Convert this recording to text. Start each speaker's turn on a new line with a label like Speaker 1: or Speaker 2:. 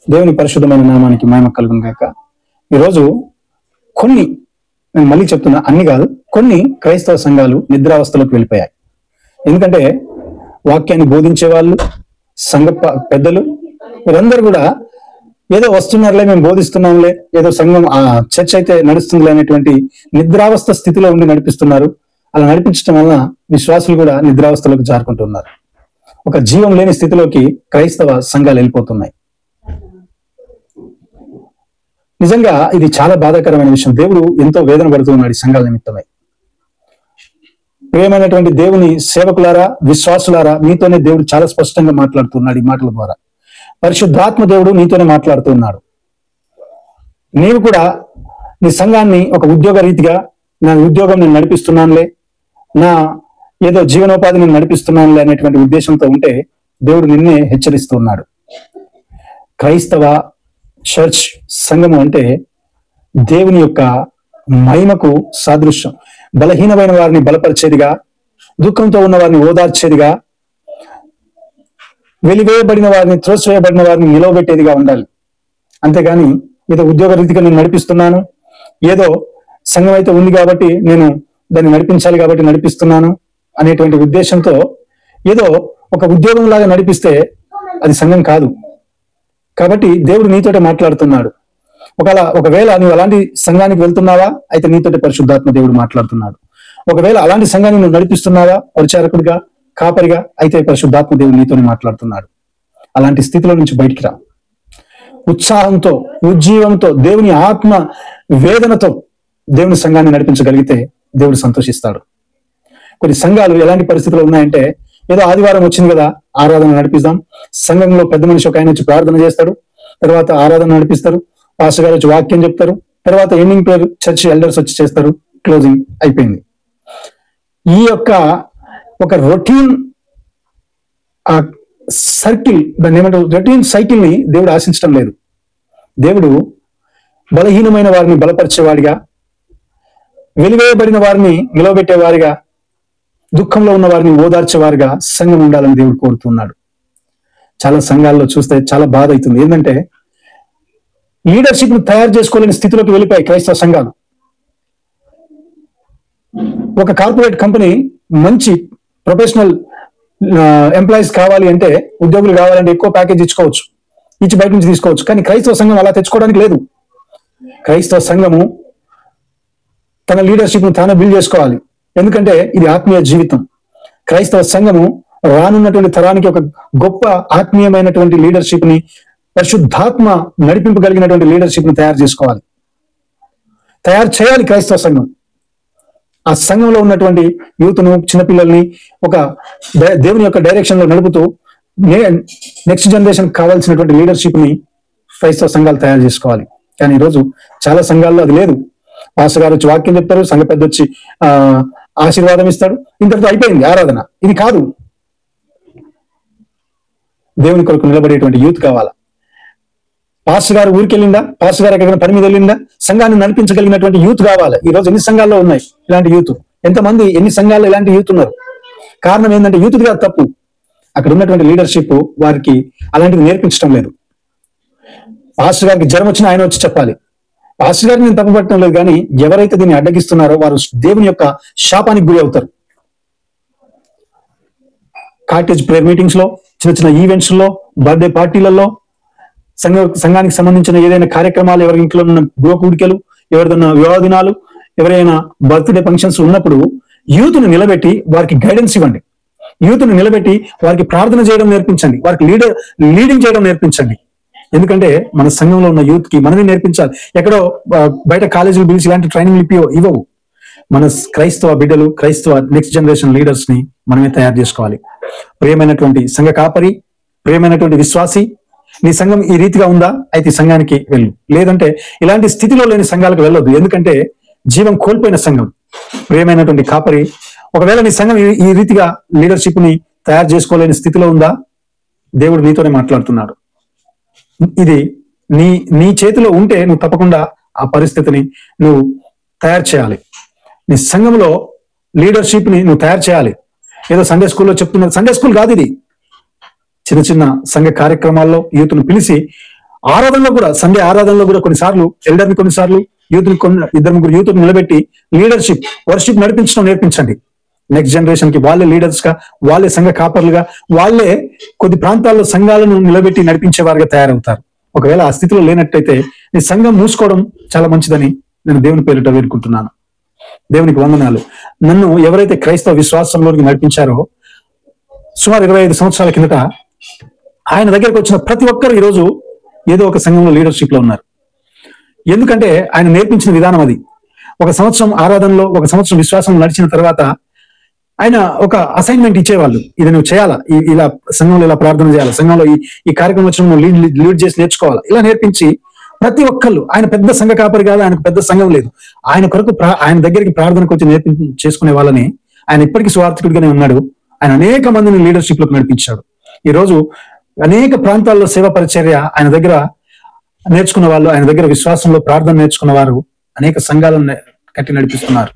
Speaker 1: దేవుని పరిశుద్ధమైన నామానికి మహిమ కలుగును గాక. ఈరోజు కొన్ని, నేను మళ్ళీ చెప్తున్నా, అన్ని కాదు, కొన్ని క్రైస్తవ సంఘాలు నిద్రావస్థలోకి వెళ్ళిపోయాయి. ఎందుకంటే వాక్యాన్ని బోధించే వాళ్ళు, సంఘ పెద్దలు, వీరందరూ కూడా ఏదో వస్తున్నారులే, మేము బోధిస్తున్నాంలే, ఏదో సంఘం చర్చ్ అయితే నడుస్తుందిలే అనేటువంటి నిద్రావస్థ స్థితిలో ఉండి నడిపిస్తున్నారు. అలా నడిపించడం వలన విశ్వాసులు కూడా నిద్రావస్థలోకి జారుకుంటున్నారు. ఒక జీవం లేని స్థితిలోకి క్రైస్తవ సంఘాలు వెళ్ళిపోతున్నాయి. నిజంగా ఇది చాలా బాధాకరమైన విషయం. దేవుడు ఎంతో వేదన పడుతున్నాడు ఈ సంఘాల నిమిత్తమై. ప్రియమైనటువంటి దేవుని సేవకులారా, విశ్వాసులారా, మీతోనే దేవుడు చాలా స్పష్టంగా మాట్లాడుతున్నాడు ఈ మాటల ద్వారా. పరిశుద్ధాత్మ దేవుడు నీతోనే మాట్లాడుతున్నాడు. నీవు కూడా నీ సంఘాన్ని ఒక ఉద్యోగ రీతిగా, నా ఉద్యోగం నేను నడిపిస్తున్నానులే, నా ఏదో జీవనోపాధి నేను నడిపిస్తున్నానులే అనేటువంటి ఉద్దేశంతో ఉంటే దేవుడు నిన్నే హెచ్చరిస్తున్నాడు. క్రైస్తవ చర్చ్ సంఘము అంటే దేవుని యొక్క మహిమకు సాదృశ్యం. బలహీనమైన వారిని బలపరిచేదిగా, దుఃఖంతో ఉన్న వారిని ఓదార్చేదిగా, వెలివేయబడిన వారిని, త్రోసివేయబడిన వారిని నిలవబెట్టేదిగా ఉండాలి. అంతేగాని ఏదో ఉద్యోగ రీతిగా నేను నడిపిస్తున్నాను, ఏదో సంఘం అయితే ఉంది కాబట్టి నేను దాన్ని నడిపించాలి కాబట్టి నడిపిస్తున్నాను అనేటువంటి ఉద్దేశంతో ఏదో ఒక ఉద్యోగం లాగా నడిపిస్తే అది సంఘం కాదు. కాబట్టి దేవుడు నీతోటే మాట్లాడుతున్నాడు. ఒకవేళ నువ్వు అలాంటి సంఘానికి వెళ్తున్నావా, అయితే నీతోటి పరిశుద్ధాత్మ దేవుడు మాట్లాడుతున్నాడు. ఒకవేళ అలాంటి సంఘాన్ని నువ్వు నడిపిస్తున్నావా, పరిచారకుడిగా, కాపరిగా, అయితే పరిశుద్ధాత్మ దేవుడు నీతోనే మాట్లాడుతున్నాడు. అలాంటి స్థితిలో నుంచి బయటికి రా. ఉత్సాహంతో, ఉజ్జీవంతో, దేవుని ఆత్మ వేదనతో దేవుని సంఘాన్ని నడిపించగలిగితే దేవుడు సంతోషిస్తాడు. కొన్ని సంఘాలు ఎలాంటి పరిస్థితులు ఉన్నాయంటే, ఏదో ఆదివారం వచ్చింది కదా, ఆరాధన నడిపిస్తాం, సంఘంలో పెద్ద మనిషి ఒక ఆయన వచ్చి ప్రార్థన చేస్తాడు, తర్వాత ఆరాధన నడిపిస్తారు, పాస్టర్ గారు వచ్చి వాక్యం చెప్తారు, తర్వాత ఎండింగ్ ప్రేయర్ చర్చ్ ఎల్డర్స్ వచ్చి చేస్తారు, క్లోజింగ్ అయిపోయింది. ఈ యొక్క ఒక రొటీన్ సర్కిల్, దాన్ని ఏమంటారు, రొటీన్ సైకిల్ ని దేవుడు ఆశించడం లేదు. దేవుడు బలహీనమైన వారిని బలపరిచేవాడిగా, వెలివేయబడిన వారిని నిలవబెట్టేవారిగా, దుఃఖంలో ఉన్న వారిని ఓదార్చేవారిగా సంఘం ఉండాలని దేవుడు కోరుతున్నాడు. చాలా సంఘాల్లో చూస్తే చాలా బాధ అవుతుంది. ఏంటంటే లీడర్షిప్ ను తయారు చేసుకోలేని స్థితిలోకి వెళ్ళిపోయాయి క్రైస్తవ సంఘాలు. ఒక కార్పొరేట్ కంపెనీ మంచి ప్రొఫెషనల్ ఎంప్లాయీస్ కావాలి అంటే, ఉద్యోగులు కావాలంటే ఎక్కువ ప్యాకేజ్ ఇచ్చుకోవచ్చు, ఇచ్చి బయట నుంచి తీసుకోవచ్చు. కానీ క్రైస్తవ సంఘం అలా తెచ్చుకోవడానికి లేదు. క్రైస్తవ సంఘము తన లీడర్షిప్ ను తానే బిల్డ్ చేసుకోవాలి. ఎందుకంటే ఇది ఆత్మీయ జీవితం. క్రైస్తవ సంఘము రానున్నటువంటి తరానికి ఒక గొప్ప ఆత్మీయమైనటువంటి లీడర్షిప్ ని, పరిశుద్ధాత్మ నడిపింపగలిగినటువంటి లీడర్షిప్ ని తయారు చేసుకోవాలి, తయారు చేయాలి క్రైస్తవ సంఘం. ఆ సంఘంలో ఉన్నటువంటి యూత్ను, చిన్నపిల్లల్ని ఒక దేవుని యొక్క డైరెక్షన్ లో నడుపుతూ నెక్స్ట్ జనరేషన్ కావాల్సినటువంటి లీడర్షిప్ ని క్రైస్తవ సంఘాలు తయారు చేసుకోవాలి. కానీ ఈరోజు చాలా సంఘాల్లో అది లేదు. పాస్టర్ గారు వచ్చి వాక్యం చెప్తారు, సంఘ పెద్ద వచ్చి ఆశీర్వాదం ఇస్తాడు, ఇంతటితో అయిపోయింది ఆరాధన. ఇది కాదు. దేవుని కొరకు నిలబడేటువంటి యూత్ కావాలా. పాస్టర్ గారు ఊరికి వెళ్ళిందా, పాస్టర్ గారు ఎక్కడికైనా పని మీద వెళ్ళిందా, సంఘాన్ని నడిపించగలిగినటువంటి యూత్ కావాలి. ఈ రోజు ఎన్ని సంఘాల్లో ఉన్నాయి ఇలాంటి యూత్? ఎంతమంది, ఎన్ని సంఘాల్లో ఇలాంటి యూత్ ఉన్నారు? కారణం ఏంటంటే యూత్ గారు తప్పు. అక్కడ ఉన్నటువంటి లీడర్షిప్ వారికి అలాంటివి నేర్పించడం లేదు. పాస్టర్ గారికి జ్వరం వచ్చినా ఆయన వచ్చి చెప్పాలి. పాస్టర్ గారిని నేను తప్పుపట్టడం లేదు, కానీ ఎవరైతే దీన్ని అడ్డగిస్తున్నారో వారు దేవుని యొక్క శాపానికి గురి అవుతారు. కాటేజ్ ప్రేయర్ మీటింగ్స్ లో, చిన్న చిన్న ఈవెంట్స్ లో, బర్త్డే పార్టీలలో, సంఘానికి సంబంధించిన ఏదైనా కార్యక్రమాలు, ఎవరి ఇంట్లో ఉన్న గృహ కూడికలు, ఎవరిదైనా వివాహ దినాలు, ఎవరైనా బర్త్డే ఫంక్షన్స్ ఉన్నప్పుడు యూత్ను నిలబెట్టి వారికి గైడెన్స్ ఇవ్వండి. యూత్ను నిలబెట్టి వారికి ప్రార్థన చేయడం నేర్పించండి, వారికి లీడింగ్ చేయడం నేర్పించండి. ఎందుకంటే మన సంఘంలో ఉన్న యూత్ కి మనమే నేర్పించాలి. ఎక్కడో బయట కాలేజీలు పిలిచి ఇలాంటి ట్రైనింగ్ ఇవ్వవు. మన క్రైస్తవ బిడ్డలు, క్రైస్తవ నెక్స్ట్ జనరేషన్ లీడర్స్ ని మనమే తయారు చేసుకోవాలి. ప్రియమైనటువంటి సంఘ కాపరి, ప్రియమైనటువంటి విశ్వాసి, నీ సంఘం ఈ రీతిగా ఉందా, అయితే ఈ సంఘానికి వెళ్ళు. లేదంటే ఇలాంటి స్థితిలో లేని సంఘాలకు వెళ్ళొద్దు. ఎందుకంటే జీవం కోల్పోయిన సంఘం. ప్రియమైనటువంటి కాపరి, ఒకవేళ నీ సంఘం ఈ రీతిగా లీడర్షిప్ ని తయారు చేసుకోలేని స్థితిలో ఉందా, దేవుడు నీతోనే మాట్లాడుతున్నాడు. ఇది నీ చేతిలో ఉంటే నువ్వు తప్పకుండా ఆ పరిస్థితిని నువ్వు తయారు చేయాలి. నీ సంఘంలో లీడర్షిప్ ని నువ్వు తయారు చేయాలి. ఏదో సండే స్కూల్లో చెప్తున్నది సండే స్కూల్ కాదు ఇది. చిన్న చిన్న సంఘ కార్యక్రమాల్లో యూత్ను పిలిచి ఆరాధనలో కూడా, సండే ఆరాధనలో కూడా కొన్నిసార్లు ఎల్డర్ని, కొన్నిసార్లు యూత్, ఇద్దరు ముగ్గురు యూత్ నిలబెట్టి లీడర్షిప్, వర్షిప్ నడిపించడం నేర్పించండి. నెక్స్ట్ జనరేషన్ కి వాళ్ళే లీడర్స్ గా, వాళ్ళే సంఘ కాపర్లుగా, వాళ్ళే కొద్ది ప్రాంతాల్లో సంఘాలను నిలబెట్టి నడిపించే వారుగా తయారవుతారు. ఒకవేళ ఆ స్థితిలో లేనట్టయితే ఈ సంఘం మూసుకోవడం చాలా మంచిదని నేను దేవుని పేరిట వేడుకుంటున్నాను. దేవునికి వందనాలు. నన్ను ఎవరైతే క్రైస్తవ విశ్వాసంలోకి నడిపించారో సుమారు 25 సంవత్సరాల కిందట ఆయన దగ్గరకు వచ్చిన ప్రతి ఒక్కరు ఈరోజు ఏదో ఒక సంఘంలో లీడర్షిప్ లో ఉన్నారు. ఎందుకంటే ఆయన నేర్పించిన విధానం అది. ఒక సంవత్సరం ఆరాధనలో, ఒక సంవత్సరం విశ్వాసం నడిచిన తర్వాత ఆయన ఒక అసైన్మెంట్ ఇచ్చేవాళ్ళు. ఇది నువ్వు చేయాలా, ఇలా సంఘంలో ఇలా ప్రార్థన చేయాలి, సంఘంలో ఈ కార్యక్రమం వచ్చిన నువ్వు లీడ్ చేసి నేర్చుకోవాలి, ఇలా నేర్పించి ప్రతి ఒక్కళ్ళు, ఆయన పెద్ద సంఘ కాపరి కాదు, ఆయనకు పెద్ద సంఘం లేదు, ఆయన కొరకు ఆయన దగ్గరికి ప్రార్థనకు వచ్చి చేసుకునే వాళ్ళని ఆయన ఇప్పటికీ స్వార్థకుడిగానే ఉన్నాడు. ఆయన అనేక మందిని లీడర్షిప్ లోకి నడిపించాడు. ఈ రోజు అనేక ప్రాంతాల్లో సేవ పరిచర్య ఆయన దగ్గర నేర్చుకున్న వాళ్ళు, ఆయన దగ్గర విశ్వాసంలో ప్రార్థన నేర్చుకున్న వారు అనేక సంఘాలను కట్టి నడిపిస్తున్నారు.